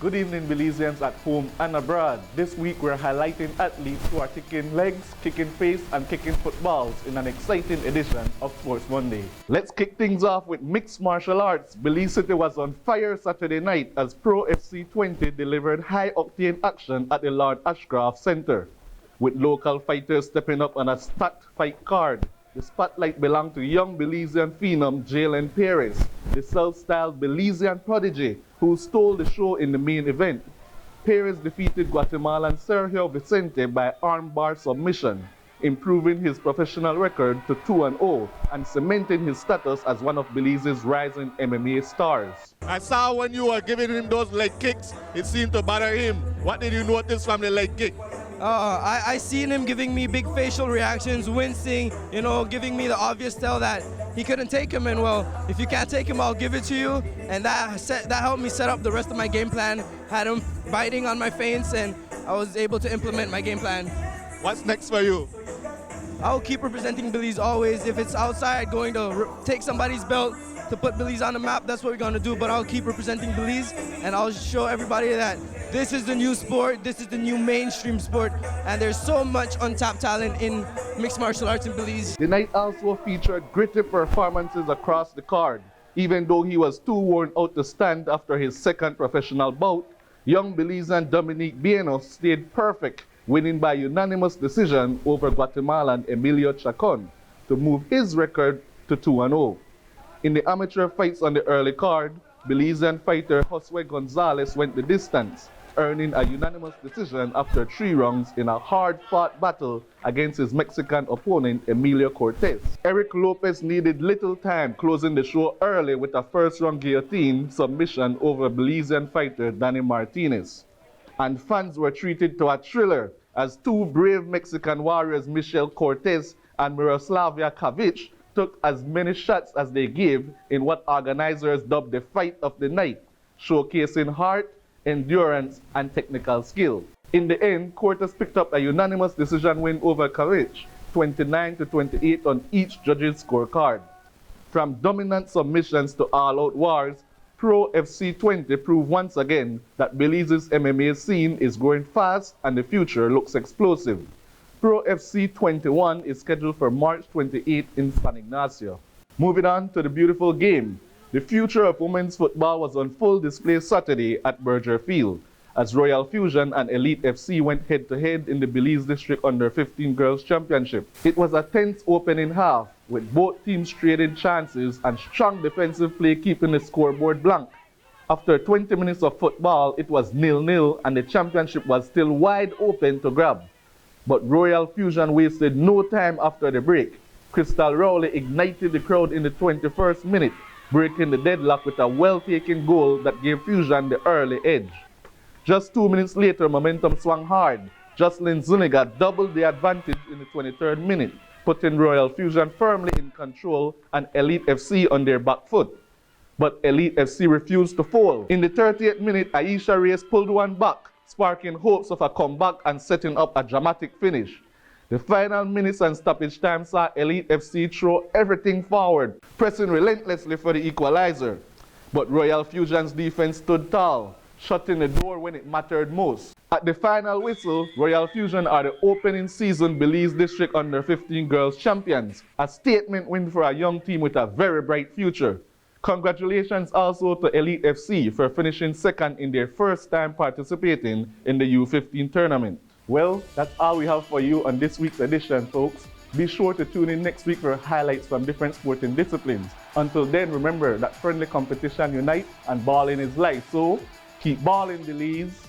Good evening, Belizeans at home and abroad. This week we're highlighting athletes who are kicking legs, kicking face, and kicking footballs in an exciting edition of Sports Monday. Let's kick things off with mixed martial arts. Belize City was on fire Saturday night as Pro FC 20 delivered high-octane action at the Lord Ashcroft Center, with local fighters stepping up on a stacked fight card. The spotlight belonged to young Belizean phenom Jalen Perez, the self-styled Belizean prodigy who stole the show in the main event. Perez defeated Guatemalan Sergio Vicente by armbar submission, improving his professional record to 2-0 and cementing his status as one of Belize's rising MMA stars. I saw when you were giving him those leg kicks, it seemed to bother him. What did you notice from the leg kick? I seen him giving me big facial reactions, wincing, giving me the obvious tell that he couldn't take him, and well, if you can't take him, I'll give it to you. And that helped me set up the rest of my game plan. Had him biting on my feints, and I was able to implement my game plan. What's next for you? I'll keep representing Belize always. If it's outside, going to take somebody's belt to put Belize on the map, that's what we're going to do. But I'll keep representing Belize, and I'll show everybody that this is the new sport, this is the new mainstream sport, and there's so much untapped talent in mixed martial arts in Belize. The night also featured gritty performances across the card. Even though he was too worn out to stand after his second professional bout, young Belizean Dominique Bieno stayed perfect, winning by unanimous decision over Guatemalan Emilio Chacon to move his record to 2-0. In the amateur fights on the early card, Belizean fighter Josue Gonzalez went the distance, earning a unanimous decision after 3 rounds in a hard-fought battle against his Mexican opponent Emilio Cortez. Eric Lopez needed little time, closing the show early with a first-round guillotine submission over Belizean fighter Danny Martinez. And fans were treated to a thriller as 2 brave Mexican warriors Michel Cortez and Miroslavia Kavic took as many shots as they gave in what organizers dubbed the fight of the night, showcasing heart, endurance, and technical skill. In the end, Cortez picked up a unanimous decision win over Kavic, 29-28 on each judge's scorecard. From dominant submissions to all-out wars, Pro FC 20 proved once again that Belize's MMA scene is growing fast and the future looks explosive. Pro FC 21 is scheduled for March 28 in San Ignacio. Moving on to the beautiful game. The future of women's football was on full display Saturday at Berger Field, as Royal Fusion and Elite FC went head-to-head in the Belize District Under-15 Girls Championship. It was a tense opening half, with both teams trading chances and strong defensive play keeping the scoreboard blank. After 20 minutes of football, it was 0-0 and the championship was still wide open to grab. But Royal Fusion wasted no time after the break. Crystal Rowley ignited the crowd in the 21st minute, breaking the deadlock with a well-taken goal that gave Fusion the early edge. Just 2 minutes later, momentum swung hard. Jocelyn Zuniga doubled the advantage in the 23rd minute, putting Royal Fusion firmly in control and Elite FC on their back foot. But Elite FC refused to fold. In the 30th minute, Aisha Reyes pulled one back, sparking hopes of a comeback and setting up a dramatic finish. The final minutes and stoppage time saw Elite FC throw everything forward, pressing relentlessly for the equalizer. But Royal Fusion's defense stood tall, shutting the door when it mattered most. At the final whistle, Royal Fusion are the opening season Belize District Under-15 Girls Champions, a statement win for a young team with a very bright future. Congratulations also to Elite FC for finishing second in their first time participating in the U15 tournament. Well, that's all we have for you on this week's edition, folks. Be sure to tune in next week for highlights from different sporting disciplines. Until then, remember that friendly competition unites and balling is life. So, keep balling, Belize.